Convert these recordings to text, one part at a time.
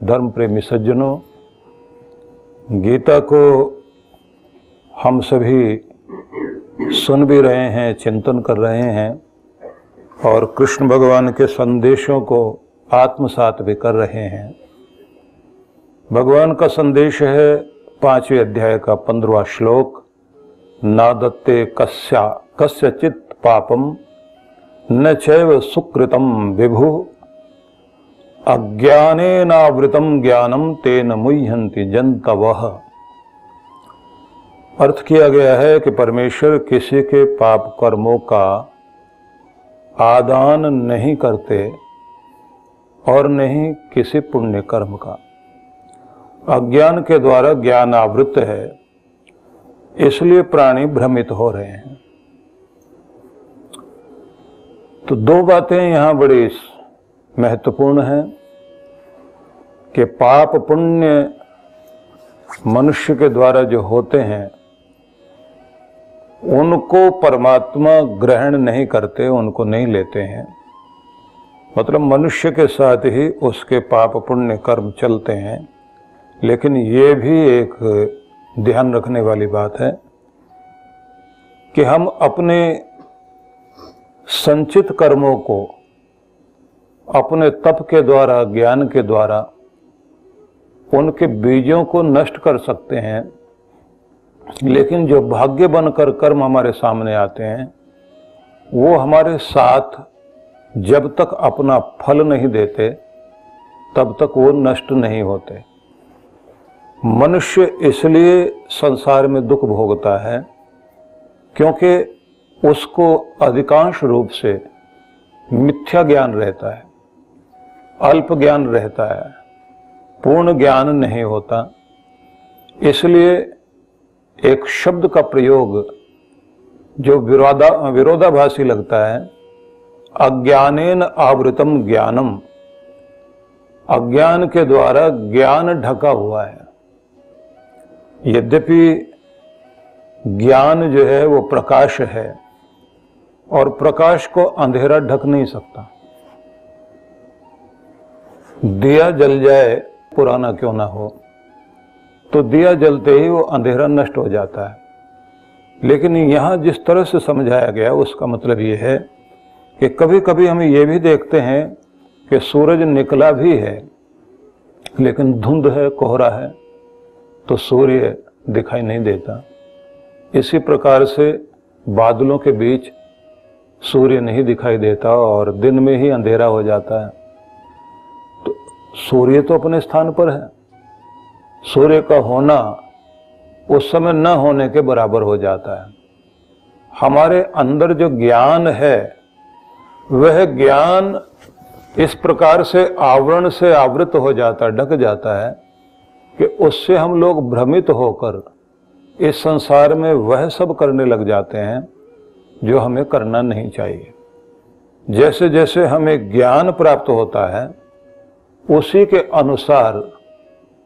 धर्म प्रेमी सज्जनों, गीता को हम सभी सुन भी रहे हैं, चिंतन कर रहे हैं और कृष्ण भगवान के संदेशों को आत्मसात भी कर रहे हैं। भगवान का संदेश है 5वें अध्याय का 15वां श्लोक, नादत्ते कस्यचित् पापम न चैव सुकृतम विभु अज्ञानेनावृतम ज्ञानम तेन मुह्यन्ति जन्तवः। अर्थ किया गया है कि परमेश्वर किसी के पाप कर्मों का आदान नहीं करते और नहीं किसी पुण्य कर्म का। अज्ञान के द्वारा ज्ञान आवृत है, इसलिए प्राणी भ्रमित हो रहे हैं। तो दो बातें यहाँ बड़ी महत्वपूर्ण हैं कि पाप पुण्य मनुष्य के द्वारा जो होते हैं उनको परमात्मा ग्रहण नहीं करते, उनको नहीं लेते हैं। मतलब मनुष्य के साथ ही उसके पाप पुण्य कर्म चलते हैं। लेकिन ये भी एक ध्यान रखने वाली बात है कि हम अपने संचित कर्मों को अपने तप के द्वारा, ज्ञान के द्वारा उनके बीजों को नष्ट कर सकते हैं, लेकिन जो भाग्य बनकर कर्म हमारे सामने आते हैं वो हमारे साथ जब तक अपना फल नहीं देते तब तक वो नष्ट नहीं होते। मनुष्य इसलिए संसार में दुख भोगता है क्योंकि उसको अधिकांश रूप से मिथ्या ज्ञान रहता है, अल्प ज्ञान रहता है, पूर्ण ज्ञान नहीं होता। इसलिए एक शब्द का प्रयोग जो विरोधाभासी लगता है, अज्ञानेन आवृतम ज्ञानम, अज्ञान के द्वारा ज्ञान ढका हुआ है। यद्यपि ज्ञान जो है वो प्रकाश है और प्रकाश को अंधेरा ढक नहीं सकता। दिया जल जाए, पुराना क्यों ना हो, तो दिया जलते ही वो अंधेरा नष्ट हो जाता है। लेकिन यहाँ जिस तरह से समझाया गया उसका मतलब ये है कि कभी कभी हम ये भी देखते हैं कि सूरज निकला भी है लेकिन धुंध है, कोहरा है, तो सूर्य दिखाई नहीं देता। इसी प्रकार से बादलों के बीच सूर्य नहीं दिखाई देता और दिन में ही अंधेरा हो जाता है। तो सूर्य तो अपने स्थान पर है, सूर्य का होना उस समय न होने के बराबर हो जाता है। हमारे अंदर जो ज्ञान है वह ज्ञान इस प्रकार से आवरण से आवृत हो जाता है, ढक जाता है कि उससे हम लोग भ्रमित होकर इस संसार में वह सब करने लग जाते हैं जो हमें करना नहीं चाहिए। जैसे जैसे हमें ज्ञान प्राप्त होता है उसी के अनुसार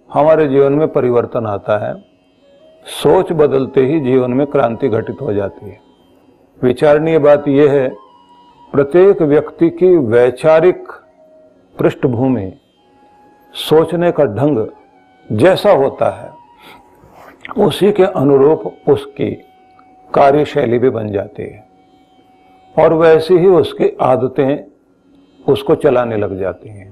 हमारे जीवन में परिवर्तन आता है। सोच बदलते ही जीवन में क्रांति घटित हो जाती है। विचारणीय बात यह है, प्रत्येक व्यक्ति की वैचारिक पृष्ठभूमि, सोचने का ढंग जैसा होता है उसी के अनुरूप उसकी कार्यशैली भी बन जाती है और वैसी ही उसकी आदतें उसको चलाने लग जाती हैं।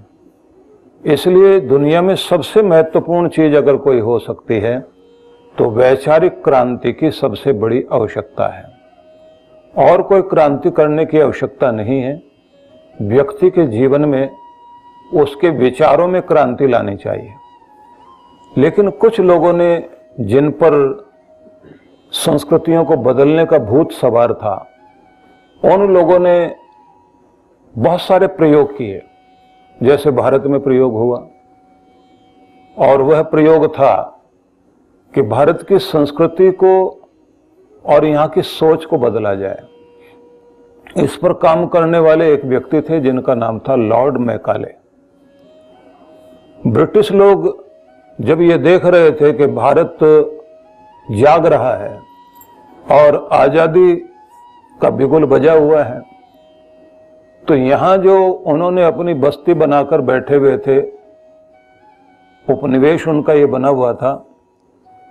इसलिए दुनिया में सबसे महत्वपूर्ण चीज अगर कोई हो सकती है तो वैचारिक क्रांति की सबसे बड़ी आवश्यकता है। और कोई क्रांति करने की आवश्यकता नहीं है। व्यक्ति के जीवन में उसके विचारों में क्रांति लानी चाहिए। लेकिन कुछ लोगों ने, जिन पर संस्कृतियों को बदलने का भूत सवार था, उन लोगों ने बहुत सारे प्रयोग किए। जैसे भारत में प्रयोग हुआ और वह प्रयोग था कि भारत की संस्कृति को और यहाँ की सोच को बदला जाए। इस पर काम करने वाले एक व्यक्ति थे जिनका नाम था लॉर्ड मैकाले। ब्रिटिश लोग जब ये देख रहे थे कि भारत जाग रहा है और आजादी का बिगुल बजा हुआ है, तो यहाँ जो उन्होंने अपनी बस्ती बनाकर बैठे हुए थे उपनिवेश उनका ये बना हुआ था,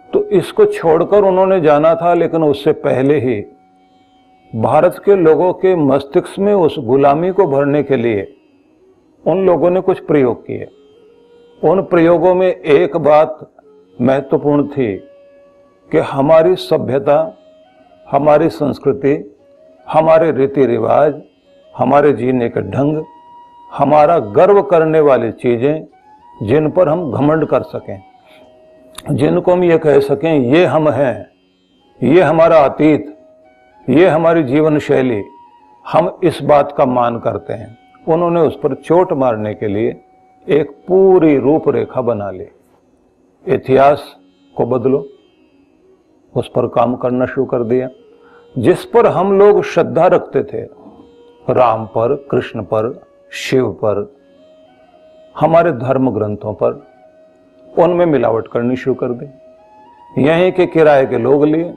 तो इसको छोड़कर उन्होंने जाना था, लेकिन उससे पहले ही भारत के लोगों के मस्तिष्क में उस गुलामी को भरने के लिए उन लोगों ने कुछ प्रयोग किए। उन प्रयोगों में एक बात महत्वपूर्ण थी कि हमारी सभ्यता, हमारी संस्कृति, हमारे रीति रिवाज, हमारे जीने के ढंग, हमारा गर्व करने वाली चीजें जिन पर हम घमंड कर सकें, जिनको हम ये कह सकें ये हम हैं, ये हमारा अतीत, ये हमारी जीवन शैली, हम इस बात का मान करते हैं। उन्होंने उस पर चोट मारने के लिए एक पूरी रूपरेखा बना ली। इतिहास को बदलो, उस पर काम करना शुरू कर दिया। जिस पर हम लोग श्रद्धा रखते थे, राम पर, कृष्ण पर, शिव पर, हमारे धर्म ग्रंथों पर, उनमें मिलावट करनी शुरू कर दी। यहीं के किराए के लोग लिए,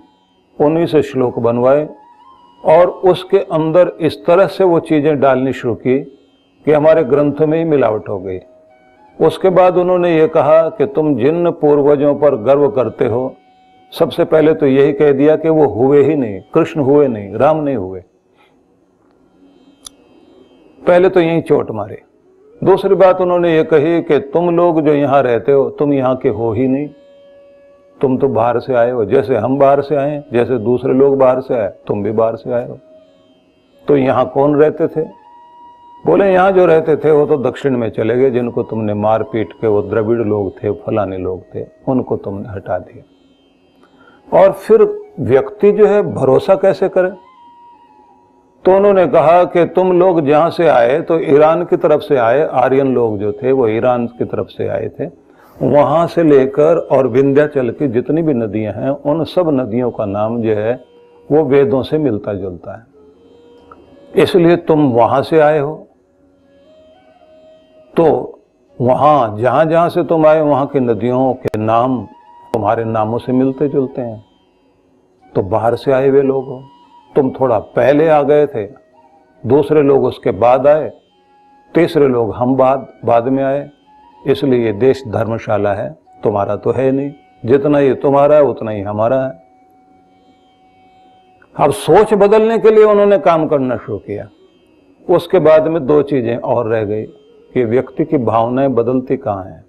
उन्हीं से श्लोक बनवाए और उसके अंदर इस तरह से वो चीजें डालनी शुरू की कि हमारे ग्रंथों में ही मिलावट हो गई। उसके बाद उन्होंने ये कहा कि तुम जिन पूर्वजों पर गर्व करते हो, सबसे पहले तो यही कह दिया कि वो हुए ही नहीं, कृष्ण हुए नहीं, राम नहीं हुए। पहले तो यही चोट मारे। दूसरी बात उन्होंने ये कही कि तुम लोग जो यहां रहते हो, तुम यहां के हो ही नहीं, तुम तो बाहर से आए हो। जैसे हम बाहर से आए, जैसे दूसरे लोग बाहर से आए, तुम भी बाहर से आए हो। तो यहां कौन रहते थे? बोले यहां जो रहते थे वो तो दक्षिण में चले गए, जिनको तुमने मार पीट के, वो द्रविड़ लोग थे, फलाने लोग थे, उनको तुमने हटा दिया। और फिर व्यक्ति जो है भरोसा कैसे करे? तो उन्होंने कहा कि तुम लोग जहां से आए तो ईरान की तरफ से आए, आर्यन लोग जो थे वो ईरान की तरफ से आए थे। वहां से लेकर और विंध्याचल की जितनी भी नदियां हैं, उन सब नदियों का नाम जो है वो वेदों से मिलता जुलता है। इसलिए तुम वहां से आए हो, तो वहां जहां जहां से तुम आए वहां की नदियों के नाम तुम्हारे नामों से मिलते जुलते हैं। तो बाहर से आए हुए लोग हो, तुम थोड़ा पहले आ गए थे, दूसरे लोग उसके बाद आए, तीसरे लोग हम बाद में आए। इसलिए ये देश धर्मशाला है, तुम्हारा तो है नहीं। जितना ये तुम्हारा है उतना ही हमारा है। अब सोच बदलने के लिए उन्होंने काम करना शुरू किया। उसके बाद में दो चीजें और रह गई कि व्यक्ति की भावनाएं बदलती कहाँ हैं।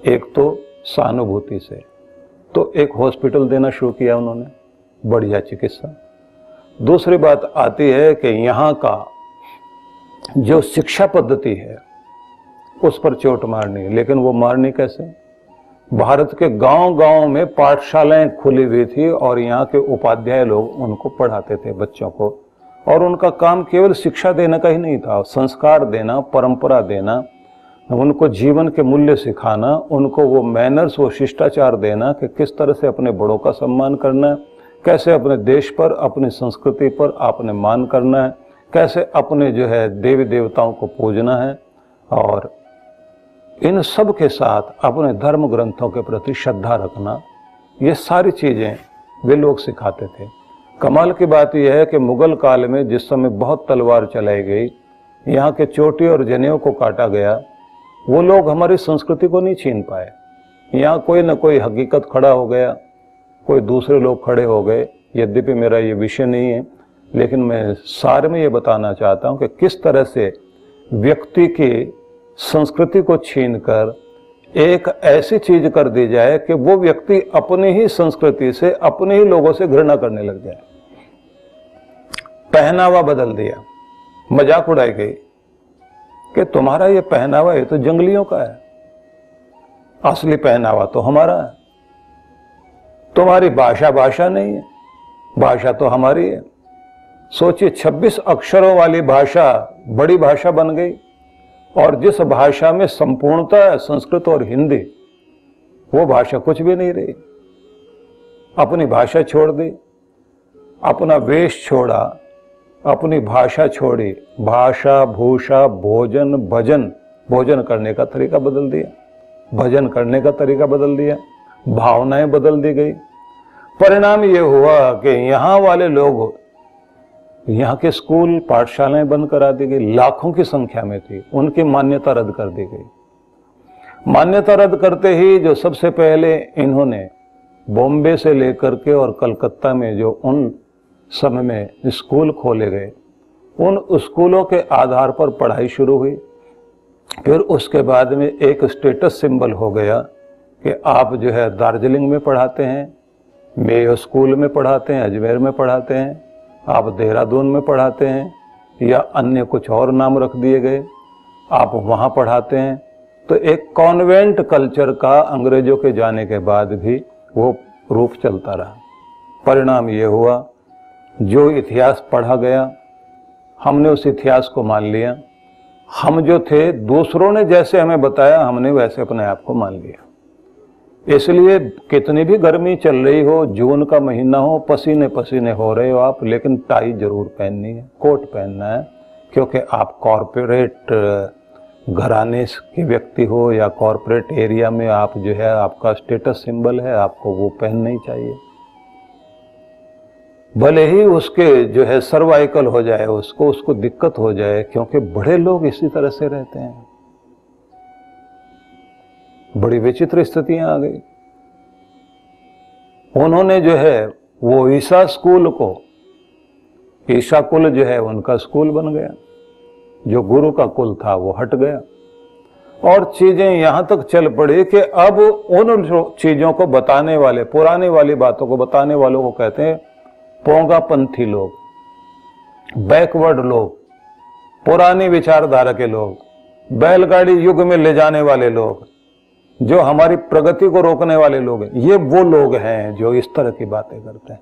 एक तो सहानुभूति से, तो एक हॉस्पिटल देना शुरू किया उन्होंने, बढ़िया चिकित्सा। दूसरी बात आती है कि यहाँ का जो शिक्षा पद्धति है उस पर चोट मारनी है। लेकिन वो मारनी कैसे? भारत के गांव-गांव में पाठशालाएं खुली हुई थी और यहाँ के उपाध्याय लोग उनको पढ़ाते थे बच्चों को, और उनका काम केवल शिक्षा देने का ही नहीं था, संस्कार देना, परंपरा देना, उनको जीवन के मूल्य सिखाना, उनको वो मैनर्स, वो शिष्टाचार देना कि किस तरह से अपने बड़ों का सम्मान करना है, कैसे अपने देश पर, अपनी संस्कृति पर आपने मान करना है, कैसे अपने जो है देवी देवताओं को पूजना है, और इन सब के साथ अपने धर्म ग्रंथों के प्रति श्रद्धा रखना। ये सारी चीजें वे लोग सिखाते थे। कमाल की बात यह है कि मुगल काल में जिस समय बहुत तलवार चलाई गई, यहाँ के चोटी और जनेऊ को काटा गया, वो लोग हमारी संस्कृति को नहीं छीन पाए। यहाँ कोई न कोई हकीकत खड़ा हो गया, कोई दूसरे लोग खड़े हो गए। यद्यपि मेरा ये विषय नहीं है, लेकिन मैं सार में ये बताना चाहता हूँ कि किस तरह से व्यक्ति की संस्कृति को छीनकर एक ऐसी चीज कर दी जाए कि वो व्यक्ति अपनी ही संस्कृति से, अपने ही लोगों से घृणा करने लग जाए। पहनावा बदल दिया, मजाक उड़ाई गई कि तुम्हारा ये पहनावा ये तो जंगलियों का है, असली पहनावा तो हमारा है। तुम्हारी भाषा भाषा नहीं है, भाषा तो हमारी है। सोचिए, 26 अक्षरों वाली भाषा बड़ी भाषा बन गई, और जिस भाषा में संपूर्णता है, संस्कृत और हिंदी, वो भाषा कुछ भी नहीं रही। अपनी भाषा छोड़ दी, अपना वेश छोड़ा, अपनी भाषा छोड़ी, भाषा, भूषा, भोजन, भजन, भोजन करने का तरीका बदल दिया, भजन करने का तरीका बदल दिया, भावनाएं बदल दी गई। परिणाम ये हुआ कि यहाँ वाले लोग, यहाँ के स्कूल, पाठशालाएं बंद करा दी गई, लाखों की संख्या में थी, उनकी मान्यता रद्द कर दी गई। मान्यता रद्द करते ही जो सबसे पहले इन्होंने बॉम्बे से लेकर के और कलकत्ता में जो उन समय में स्कूल खोले गए, उन स्कूलों के आधार पर पढ़ाई शुरू हुई। फिर उसके बाद में एक स्टेटस सिंबल हो गया कि आप जो है दार्जिलिंग में पढ़ाते हैं, मेयो स्कूल में पढ़ाते हैं, अजमेर में पढ़ाते हैं, आप देहरादून में पढ़ाते हैं, या अन्य कुछ और नाम रख दिए गए, आप वहाँ पढ़ाते हैं। तो एक कॉन्वेंट कल्चर का अंग्रेजों के जाने के बाद भी वो रूप चलता रहा। परिणाम ये हुआ, जो इतिहास पढ़ा गया हमने उस इतिहास को मान लिया। हम जो थे, दूसरों ने जैसे हमें बताया हमने वैसे अपने आप को मान लिया। इसलिए कितनी भी गर्मी चल रही हो, जून का महीना हो, पसीने पसीने हो रहे हो आप, लेकिन टाई जरूर पहननी है, कोट पहनना है, क्योंकि आप कॉरपोरेट घराने के व्यक्ति हो या कॉरपोरेट एरिया में आप जो है, आपका स्टेटस सिंबल है, आपको वो पहनना ही चाहिए। भले ही उसके जो है सर्वाइकल हो जाए, उसको दिक्कत हो जाए, क्योंकि बड़े लोग इसी तरह से रहते हैं। बड़ी विचित्र स्थितियां आ गई। उन्होंने जो है वो ईसा स्कूल को, ईसा कुल जो है उनका स्कूल बन गया, जो गुरु का कुल था वो हट गया, और चीजें यहां तक चल पड़ी कि अब उन चीजों को बताने वाले, पुराने वाली बातों को बताने वालों को कहते हैं पोंगापंथी लोग, बैकवर्ड लोग, पुरानी विचारधारा के लोग, बैलगाड़ी युग में ले जाने वाले लोग, जो हमारी प्रगति को रोकने वाले लोग हैं। ये वो लोग हैं जो इस तरह की बातें करते हैं।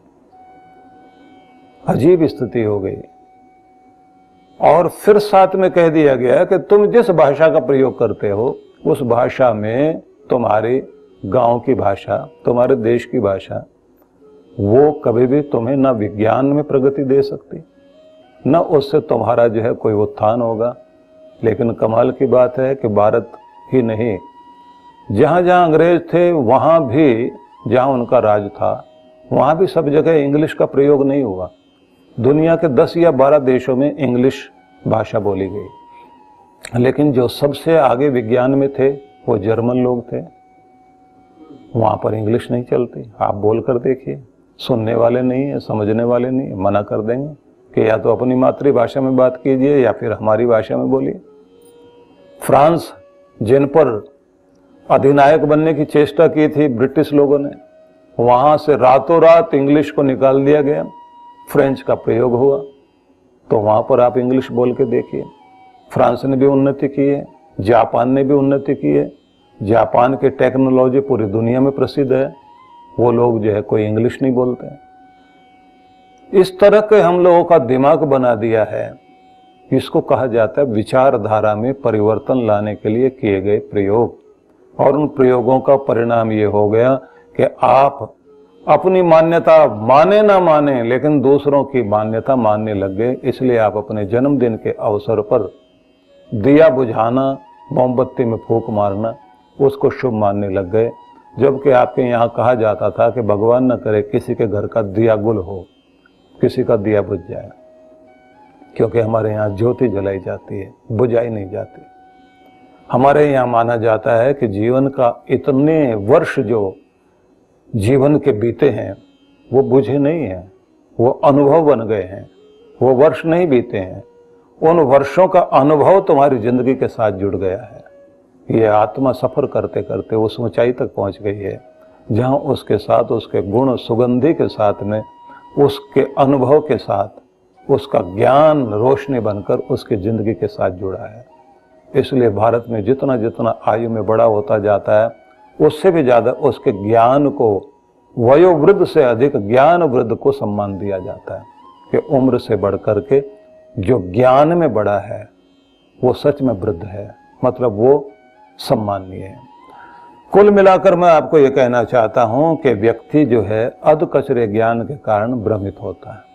अजीब स्थिति हो गई। और फिर साथ में कह दिया गया कि तुम जिस भाषा का प्रयोग करते हो उस भाषा में तुम्हारे गांव की भाषा, तुम्हारे देश की भाषा, वो कभी भी तुम्हें ना विज्ञान में प्रगति दे सकती, न उससे तुम्हारा जो है कोई उत्थान होगा। लेकिन कमाल की बात है कि भारत ही नहीं, जहाँ जहाँ अंग्रेज थे वहाँ भी, जहाँ उनका राज था वहाँ भी सब जगह इंग्लिश का प्रयोग नहीं हुआ। दुनिया के 10 या 12 देशों में इंग्लिश भाषा बोली गई, लेकिन जो सबसे आगे विज्ञान में थे वो जर्मन लोग थे। वहाँ पर इंग्लिश नहीं चलती। आप बोल कर देखिए, सुनने वाले नहीं है, समझने वाले नहीं है, मना कर देंगे कि या तो अपनी मातृभाषा में बात कीजिए या फिर हमारी भाषा में बोलिए। फ्रांस, जिन पर अधिनायक बनने की चेष्टा की थी ब्रिटिश लोगों ने, वहां से रातों रात इंग्लिश को निकाल दिया गया, फ्रेंच का प्रयोग हुआ। तो वहां पर आप इंग्लिश बोल के देखिए। फ्रांस ने भी उन्नति की है, जापान ने भी उन्नति की है। जापान की टेक्नोलॉजी पूरी दुनिया में प्रसिद्ध है, वो लोग जो है कोई इंग्लिश नहीं बोलते हैं। इस तरह के हम लोगों का दिमाग बना दिया है। इसको कहा जाता है विचारधारा में परिवर्तन लाने के लिए किए गए प्रयोग। और उन प्रयोगों का परिणाम ये हो गया कि आप अपनी मान्यता माने ना माने, लेकिन दूसरों की मान्यता मानने लग गए। इसलिए आप अपने जन्मदिन के अवसर पर दिया बुझाना, मोमबत्ती में फूंक मारना, उसको शुभ मानने लग गए। जबकि आपके यहाँ कहा जाता था कि भगवान न करे किसी के घर का दिया गुल हो, किसी का दिया बुझ जाए, क्योंकि हमारे यहाँ ज्योति जलाई जाती है, बुझाई नहीं जाती। हमारे यहाँ माना जाता है कि जीवन का इतने वर्ष जो जीवन के बीते हैं वो बुझे नहीं हैं, वो अनुभव बन गए हैं, वो वर्ष नहीं बीते हैं। उन वर्षों का अनुभव तुम्हारी जिंदगी के साथ जुड़ गया है। ये आत्मा सफर करते करते उस ऊंचाई तक पहुंच गई है जहां उसके साथ उसके गुण सुगंधि के साथ में, उसके अनुभव के साथ उसका ज्ञान रोशनी बनकर उसकी जिंदगी के साथ जुड़ा है। इसलिए भारत में जितना जितना आयु में बड़ा होता जाता है उससे भी ज्यादा उसके ज्ञान को, वयोवृद्ध से अधिक ज्ञान वृद्ध को सम्मान दिया जाता है कि उम्र से बढ़कर के जो ज्ञान में बड़ा है वो सच में वृद्ध है, मतलब वो सम्माननीय है। कुल मिलाकर मैं आपको ये कहना चाहता हूं कि व्यक्ति जो है अध कचरे ज्ञान के कारण भ्रमित होता है।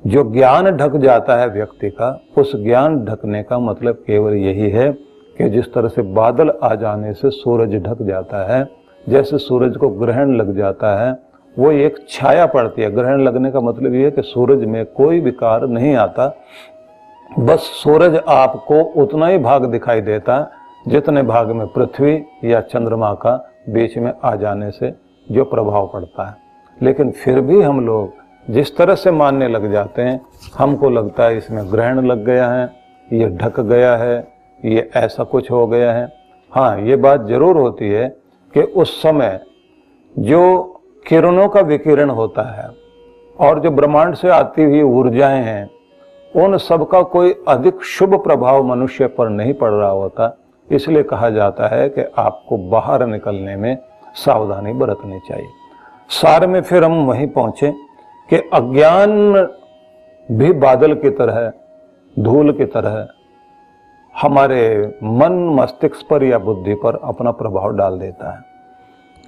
जो ज्ञान ढक जाता है व्यक्ति का, उस ज्ञान ढकने का मतलब केवल यही है कि जिस तरह से बादल आ जाने से सूरज ढक जाता है, जैसे सूरज को ग्रहण लग जाता है, वो एक छाया पड़ती है। ग्रहण लगने का मतलब ये है कि सूरज में कोई विकार नहीं आता, बस सूरज आपको उतना ही भाग दिखाई देता जितने भाग में पृथ्वी या चंद्रमा का बीच में आ जाने से जो प्रभाव पड़ता है। लेकिन फिर भी हम लोग जिस तरह से मानने लग जाते हैं, हमको लगता है इसमें ग्रहण लग गया है, ये ढक गया है, ये ऐसा कुछ हो गया है। हाँ, ये बात जरूर होती है कि उस समय जो किरणों का विकिरण होता है और जो ब्रह्मांड से आती हुई ऊर्जाएं हैं, उन सब का कोई अधिक शुभ प्रभाव मनुष्य पर नहीं पड़ रहा होता। इसलिए कहा जाता है कि आपको बाहर निकलने में सावधानी बरतनी चाहिए। सार में फिर हम वहीं पहुंचे कि अज्ञान भी बादल की तरह, धूल की तरह हमारे मन मस्तिष्क पर या बुद्धि पर अपना प्रभाव डाल देता है,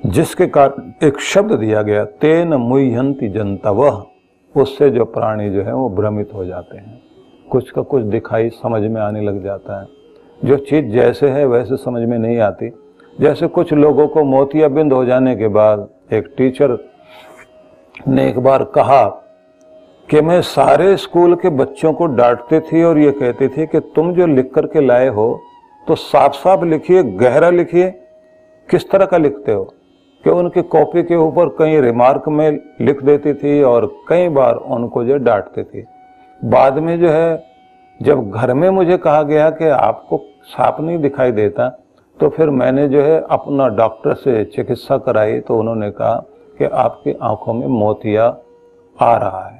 जिसके कारण एक शब्द दिया गया, तेन मुह्यन्ति जन्तवः, उससे जो प्राणी जो है वो भ्रमित हो जाते हैं, कुछ का कुछ दिखाई समझ में आने लग जाता है, जो चीज जैसे है वैसे समझ में नहीं आती। जैसे कुछ लोगों को मोतियाबिंद हो जाने के बाद एक टीचर ने एक बार कहा कि मैं सारे स्कूल के बच्चों को डांटती थी और ये कहती थी कि तुम जो लिख करके लाए हो तो साफ साफ लिखिए, गहरा लिखिए। किस तरह का लिखते हो? कि उनकी कॉपी के ऊपर कई रिमार्क में लिख देती थी और कई बार उनको जो डांटती थी। बाद में जो है जब घर में मुझे कहा गया कि आपको साफ नहीं दिखाई देता, तो फिर मैंने जो है अपना डॉक्टर से चिकित्सा कराई, तो उन्होंने कहा कि आपकी आंखों में मोतिया आ रहा है।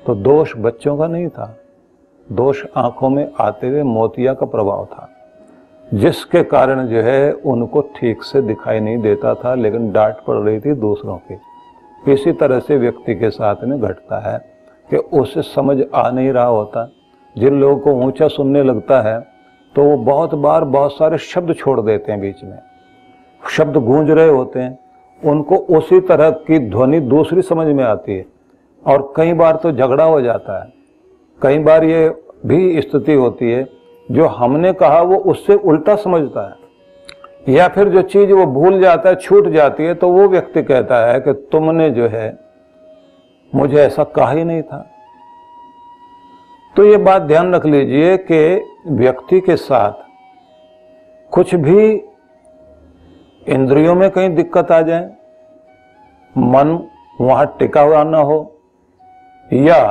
तो दोष बच्चों का नहीं था, दोष आंखों में आते हुए मोतिया का प्रभाव था, जिसके कारण जो है उनको ठीक से दिखाई नहीं देता था, लेकिन डांट पड़ रही थी दूसरों की। इसी तरह से व्यक्ति के साथ में घटता है कि उसे समझ आ नहीं रहा होता। जिन लोगों को ऊंचा सुनने लगता है तो वो बहुत बार बहुत सारे शब्द छोड़ देते हैं, बीच में शब्द गूंज रहे होते हैं, उनको उसी तरह की ध्वनि दूसरी समझ में आती है और कई बार तो झगड़ा हो जाता है। कई बार ये भी स्थिति होती है जो हमने कहा वो उससे उल्टा समझता है, या फिर जो चीज वो भूल जाता है, छूट जाती है, तो वो व्यक्ति कहता है कि तुमने जो है मुझे ऐसा कहा ही नहीं था। तो ये बात ध्यान रख लीजिए कि व्यक्ति के साथ कुछ भी इंद्रियों में कहीं दिक्कत आ जाए, मन वहां टिका हुआ ना हो, या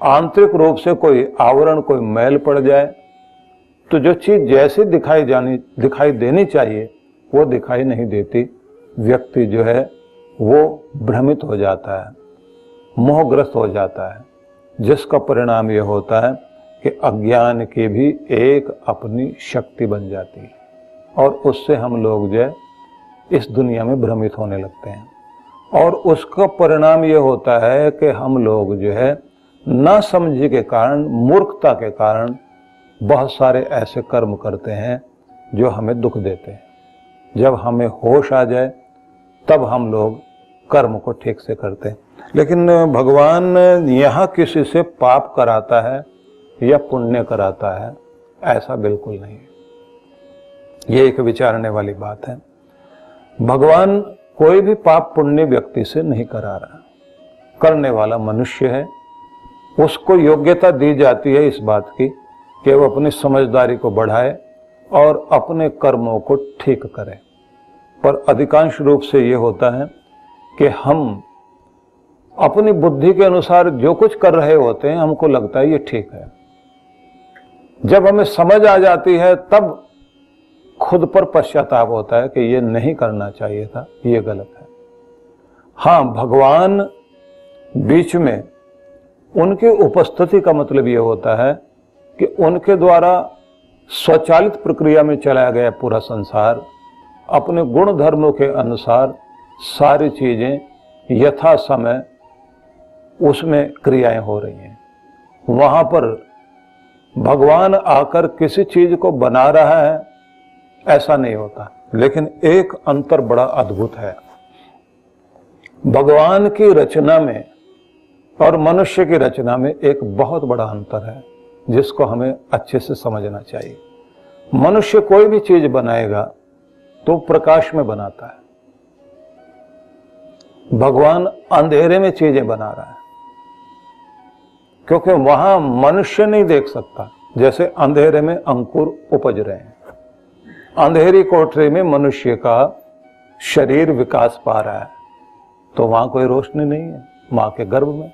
आंतरिक रूप से कोई आवरण, कोई मैल पड़ जाए, तो जो चीज जैसे दिखाई देनी चाहिए वो दिखाई नहीं देती। व्यक्ति जो है वो भ्रमित हो जाता है, मोहग्रस्त हो जाता है, जिसका परिणाम यह होता है कि अज्ञान की भी एक अपनी शक्ति बन जाती है और उससे हम लोग जो है इस दुनिया में भ्रमित होने लगते हैं। और उसका परिणाम यह होता है कि हम लोग जो है ना समझे के कारण, मूर्खता के कारण बहुत सारे ऐसे कर्म करते हैं जो हमें दुख देते हैं। जब हमें होश आ जाए तब हम लोग कर्म को ठीक से करते हैं। लेकिन भगवान यहाँ किसी से पाप कराता है या पुण्य कराता है, ऐसा बिल्कुल नहीं है। ये एक विचारने वाली बात है। भगवान कोई भी पाप पुण्य व्यक्ति से नहीं करा रहा, करने वाला मनुष्य है। उसको योग्यता दी जाती है इस बात की कि वो अपनी समझदारी को बढ़ाए और अपने कर्मों को ठीक करे। पर अधिकांश रूप से ये होता है कि हम अपनी बुद्धि के अनुसार जो कुछ कर रहे होते हैं, हमको लगता है ये ठीक है। जब हमें समझ आ जाती है तब खुद पर पश्चाताप होता है कि ये नहीं करना चाहिए था, ये गलत है। हाँ, भगवान बीच में उनकी उपस्थिति का मतलब ये होता है कि उनके द्वारा स्वचालित प्रक्रिया में चलाया गया पूरा संसार, अपने गुण धर्मों के अनुसार सारी चीजें यथा समय उसमें क्रियाएं हो रही हैं। वहां पर भगवान आकर किसी चीज को बना रहा है ऐसा नहीं होता। लेकिन एक अंतर बड़ा अद्भुत है, भगवान की रचना में और मनुष्य की रचना में एक बहुत बड़ा अंतर है, जिसको हमें अच्छे से समझना चाहिए। मनुष्य कोई भी चीज बनाएगा तो प्रकाश में बनाता है, भगवान अंधेरे में चीजें बना रहा है, क्योंकि वहां मनुष्य नहीं देख सकता। जैसे अंधेरे में अंकुर उपज रहे हैं, अंधेरी कोठरी में मनुष्य का शरीर विकास पा रहा है, तो वहां कोई रोशनी नहीं है, मां के गर्भ में।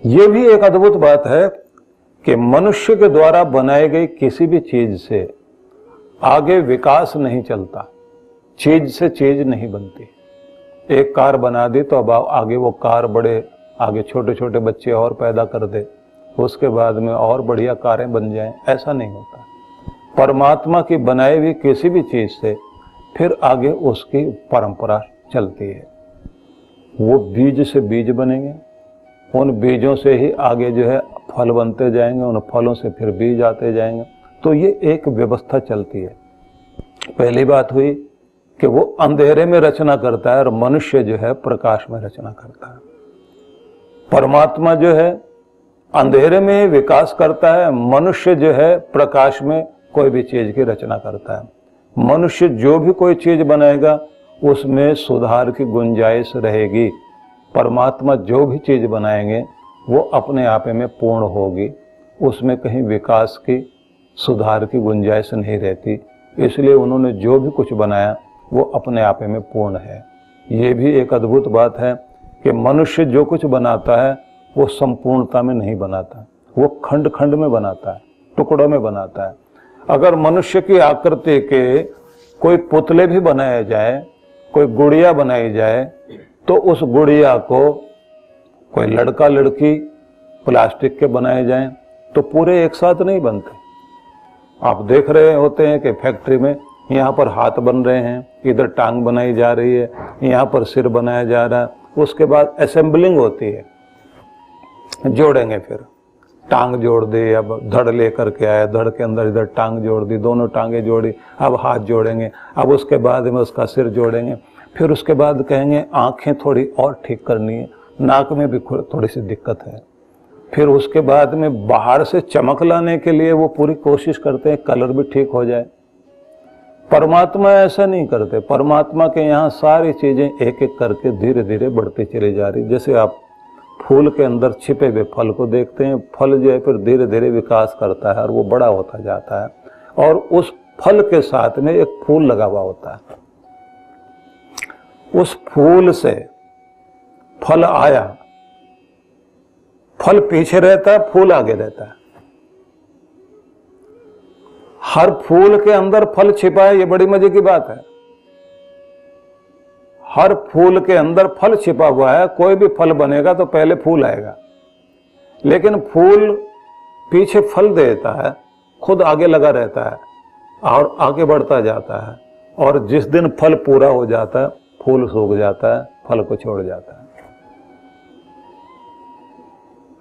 यह भी एक अद्भुत बात है कि मनुष्य के द्वारा बनाई गई किसी भी चीज से आगे विकास नहीं चलता, चीज से चीज नहीं बनती। एक कार बना दी तो अब आगे वो कार बड़े, आगे छोटे छोटे बच्चे और पैदा कर दे, उसके बाद में और बढ़िया कारें बन जाएं, ऐसा नहीं होता। परमात्मा की बनाई हुई किसी भी चीज से फिर आगे उसकी परंपरा चलती है। वो बीज से बीज बनेंगे, उन बीजों से ही आगे जो है फल बनते जाएंगे, उन फलों से फिर बीज आते जाएंगे। तो ये एक व्यवस्था चलती है। पहली बात हुई कि वो अंधेरे में रचना करता है और मनुष्य जो है प्रकाश में रचना करता है। परमात्मा जो है अंधेरे में विकास करता है, मनुष्य जो है प्रकाश में कोई भी चीज की रचना करता है। मनुष्य जो भी कोई चीज बनाएगा उसमें सुधार की गुंजाइश रहेगी। परमात्मा जो भी चीज बनाएंगे वो अपने आप में पूर्ण होगी, उसमें कहीं विकास की, सुधार की गुंजाइश नहीं रहती। इसलिए उन्होंने जो भी कुछ बनाया वो अपने आप में पूर्ण है। ये भी एक अद्भुत बात है कि मनुष्य जो कुछ बनाता है वो संपूर्णता में नहीं बनाता, वो खंड खंड में बनाता है, टुकड़ों में बनाता है। अगर मनुष्य की आकृति के कोई पुतले भी बनाए जाए, कोई गुड़िया बनाई जाए, तो उस गुड़िया को कोई लड़का लड़की प्लास्टिक के बनाए जाएं तो पूरे एक साथ नहीं बनते। आप देख रहे होते हैं कि फैक्ट्री में यहाँ पर हाथ बन रहे हैं, इधर टांग बनाई जा रही है, यहाँ पर सिर बनाया जा रहा है, उसके बाद असेंबलिंग होती है, जोड़ेंगे, फिर टांग जोड़ दी, अब धड़ लेकर के आया, धड़ के अंदर इधर टांग जोड़ दी, दोनों टांगे जोड़ी, अब हाथ जोड़ेंगे, अब उसके बाद में उसका सिर जोड़ेंगे, फिर उसके बाद कहेंगे आंखें थोड़ी और ठीक करनी है, नाक में भी थोड़ी सी दिक्कत है, फिर उसके बाद में बाहर से चमक लाने के लिए वो पूरी कोशिश करते हैं कलर भी ठीक हो जाए। परमात्मा ऐसा नहीं करते। परमात्मा के यहाँ सारी चीजें एक एक करके धीरे धीरे बढ़ती चली जा रही। जैसे आप फूल के अंदर छिपे हुए फल को देखते हैं, फल जो है फिर धीरे धीरे विकास करता है और वो बड़ा होता जाता है, और उस फल के साथ में एक फूल लगा हुआ होता है। उस फूल से फल आया, फल पीछे रहता है, फूल आगे रहता है। हर फूल के अंदर फल छिपा है, ये बड़ी मजे की बात है। हर फूल के अंदर फल छिपा हुआ है। कोई भी फल बनेगा तो पहले फूल आएगा, लेकिन फूल पीछे फल देता है, खुद आगे लगा रहता है और आगे बढ़ता जाता है, और जिस दिन फल पूरा हो जाता है फूल सूख जाता है, फल को छोड़ जाता है।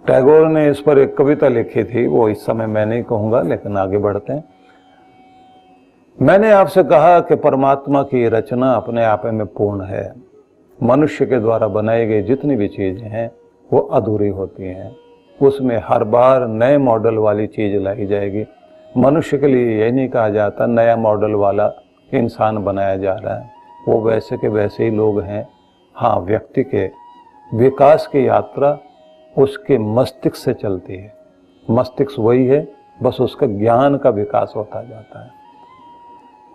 टैगोर ने इस पर एक कविता लिखी थी, वो इस समय मैं नहीं कहूंगा, लेकिन आगे बढ़ते हैं। मैंने आपसे कहा कि परमात्मा की रचना अपने आप में पूर्ण है। मनुष्य के द्वारा बनाई गई जितनी भी चीजें हैं वो अधूरी होती हैं, उसमें हर बार नए मॉडल वाली चीज लाई जाएगी। मनुष्य के लिए यही नहीं कहा जाता नया मॉडल वाला इंसान बनाया जा रहा है, वो वैसे के वैसे ही लोग हैं। हाँ, व्यक्ति के विकास की यात्रा उसके मस्तिष्क से चलती है। मस्तिष्क वही है, बस उसका ज्ञान का विकास होता जाता है।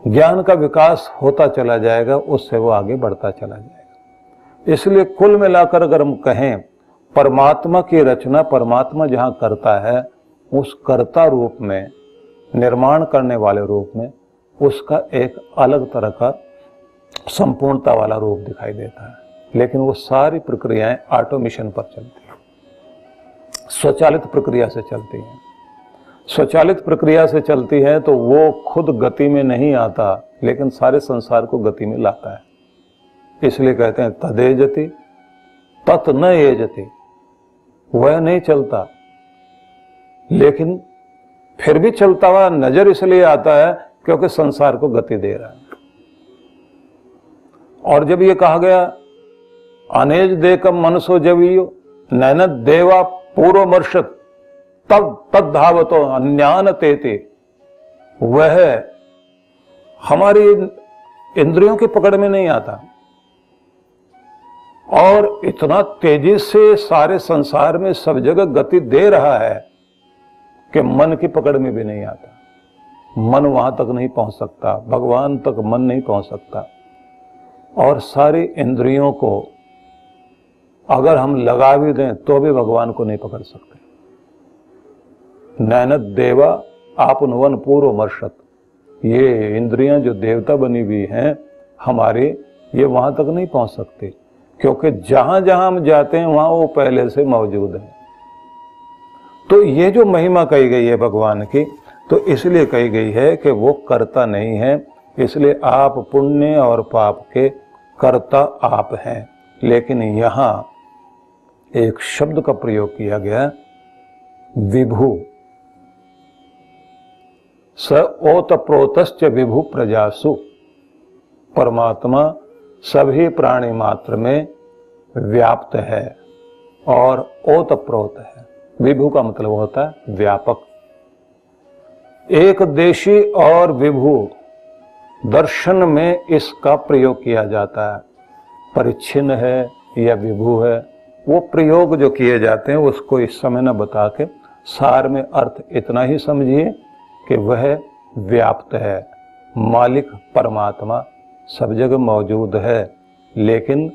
ज्ञान का विकास होता चला जाएगा, उससे वो आगे बढ़ता चला जाएगा। इसलिए कुल मिलाकर अगर हम कहें परमात्मा की रचना परमात्मा जहाँ करता है, उस कर्ता रूप में, निर्माण करने वाले रूप में उसका एक अलग तरह का संपूर्णता वाला रूप दिखाई देता है। लेकिन वो सारी प्रक्रियाएं ऑटोमेशन पर चलती हैं, स्वचालित प्रक्रिया से चलती हैं। स्वचालित प्रक्रिया से चलती है तो वो खुद गति में नहीं आता, लेकिन सारे संसार को गति में लाता है। इसलिए कहते हैं तदेजति तत् न एजति, वह नहीं चलता, लेकिन फिर भी चलता हुआ नजर इसलिए आता है क्योंकि संसार को गति दे रहा है। और जब ये कहा गया अनेज देकम मनसो जवियो नैन देवा पूर्वमर्षत तब तद्धावतो अन्यान तेते, वह हमारी इंद्रियों की पकड़ में नहीं आता और इतना तेजी से सारे संसार में सब जगह गति दे रहा है कि मन की पकड़ में भी नहीं आता। मन वहां तक नहीं पहुंच सकता, भगवान तक मन नहीं पहुंच सकता। और सारी इंद्रियों को अगर हम लगा भी दें तो भी भगवान को नहीं पकड़ सकते। नैनत देवा आपनुवन पूर्व मर्षत, ये इंद्रियां जो देवता बनी हुई हैं हमारी, ये वहां तक नहीं पहुंच सकती, क्योंकि जहां जहां हम जाते हैं वहां वो पहले से मौजूद है। तो ये जो महिमा कही गई है भगवान की, तो इसलिए कही गई है कि वो कर्ता नहीं है, इसलिए आप पुण्य और पाप के कर्ता आप हैं। लेकिन यहां एक शब्द का प्रयोग किया गया, विभु। स ओतप्रोतश्च विभु प्रजासु, परमात्मा सभी प्राणी मात्र में व्याप्त है और ओतप्रोत है। विभु का मतलब होता है व्यापक। एक देशी और विभु दर्शन में इसका प्रयोग किया जाता है। परिच्छिन्न है या विभु है, वो प्रयोग जो किए जाते हैं उसको इस समय न बता के सार में अर्थ इतना ही समझिए कि वह व्याप्त है। मालिक परमात्मा सब जगह मौजूद है, लेकिन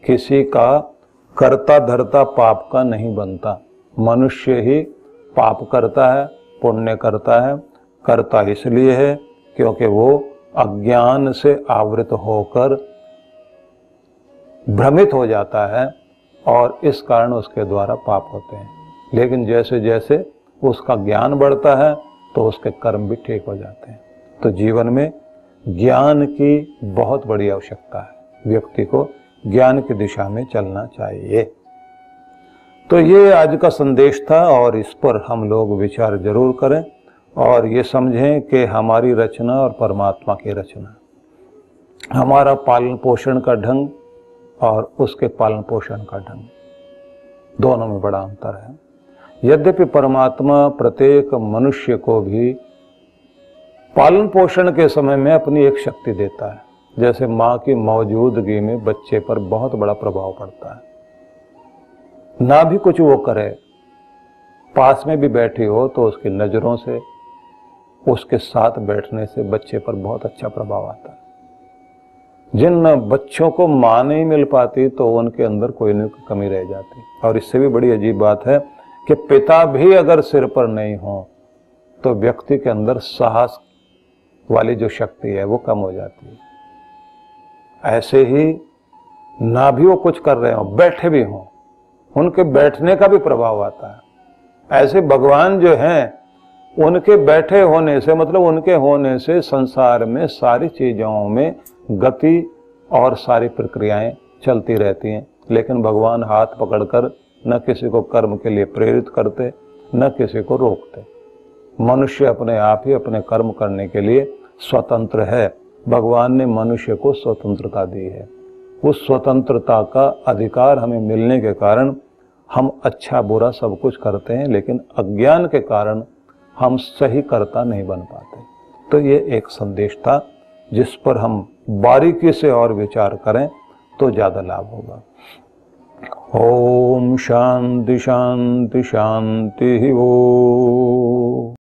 किसी का कर्ता धर्ता पाप का नहीं बनता। मनुष्य ही पाप करता है, पुण्य करता है। करता इसलिए है क्योंकि वो अज्ञान से आवृत होकर भ्रमित हो जाता है और इस कारण उसके द्वारा पाप होते हैं। लेकिन जैसे जैसे उसका ज्ञान बढ़ता है तो उसके कर्म भी ठीक हो जाते हैं। तो जीवन में ज्ञान की बहुत बड़ी आवश्यकता है, व्यक्ति को ज्ञान की दिशा में चलना चाहिए। तो ये आज का संदेश था और इस पर हम लोग विचार जरूर करें और ये समझें कि हमारी रचना और परमात्मा की रचना, हमारा पालन पोषण का ढंग और उसके पालन पोषण का ढंग, दोनों में बड़ा अंतर है। यद्यपि परमात्मा प्रत्येक मनुष्य को भी पालन पोषण के समय में अपनी एक शक्ति देता है। जैसे माँ की मौजूदगी में बच्चे पर बहुत बड़ा प्रभाव पड़ता है। ना भी कुछ वो करे, पास में भी बैठी हो तो उसकी नजरों से, उसके साथ बैठने से बच्चे पर बहुत अच्छा प्रभाव आता है। जिन बच्चों को माँ नहीं मिल पाती तो उनके अंदर कोई न कोई कमी रह जाती। और इससे भी बड़ी अजीब बात है कि पिता भी अगर सिर पर नहीं हो तो व्यक्ति के अंदर साहस वाली जो शक्ति है वो कम हो जाती है। ऐसे ही ना भी वो कुछ कर रहे हो, बैठे भी हों, उनके बैठने का भी प्रभाव आता है। ऐसे भगवान जो हैं उनके बैठे होने से, मतलब उनके होने से संसार में सारी चीजों में गति और सारी प्रक्रियाएं चलती रहती हैं। लेकिन भगवान हाथ पकड़कर न किसी को कर्म के लिए प्रेरित करते, न किसी को रोकते। मनुष्य अपने आप ही अपने कर्म करने के लिए स्वतंत्र है। भगवान ने मनुष्य को स्वतंत्रता दी है। उस स्वतंत्रता का अधिकार हमें मिलने के कारण हम अच्छा बुरा सब कुछ करते हैं, लेकिन अज्ञान के कारण हम सही कर्ता नहीं बन पाते। तो ये एक संदेश था जिस पर हम बारीकी से और विचार करें तो ज्यादा लाभ होगा। ओम शांति शांति शांति। ओम।